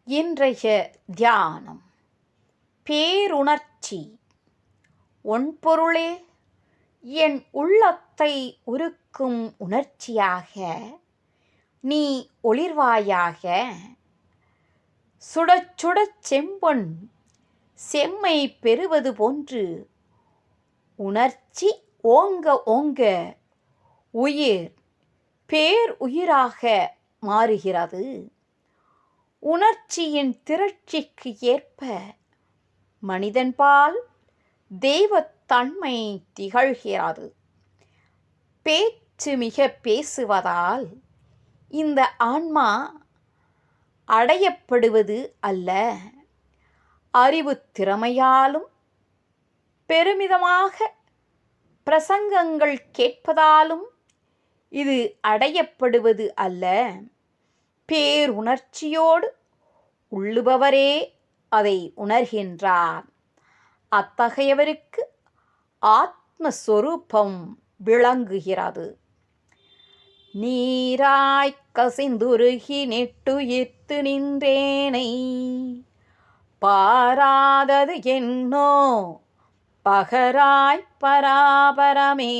இன்றைய தியானம் பேருணர்ச்சி. ஒன்பொருளே, என் உள்ளத்தை உருக்கும் உணர்ச்சியாக நீ ஒளிர்வாயாக. சுடச் சுடச் செம்பொன் செம்மை பெறுவது போன்று உணர்ச்சி ஓங்க ஓங்க உயிர் பேர் உயிராக மாறுகிறது. உணர்ச்சியின் திரட்சிக்கு ஏற்ப மனிதன்பால் தெய்வத்தன்மை திகழ்கிறது. பேச்சு மிக பேசுவதால் இந்த ஆன்மா அடையப்படுவது அல்ல, அறிவு திறமையாலும் பெருமிதமாக பிரசங்கங்கள் கேட்பதாலும் இது அடையப்படுவது அல்ல. பேருணர்ச்சியோடு உள்ளுபவரே அதை உணர்கின்றார். அத்தகையவருக்கு ஆத்மஸ்வரூபம் விளங்குகிறது. நீராய்க் கசிந்துருகி நெட்டுயிர்த்து நின்றேனை பாராதது என்னோ பகராய்ப் பராபரமே.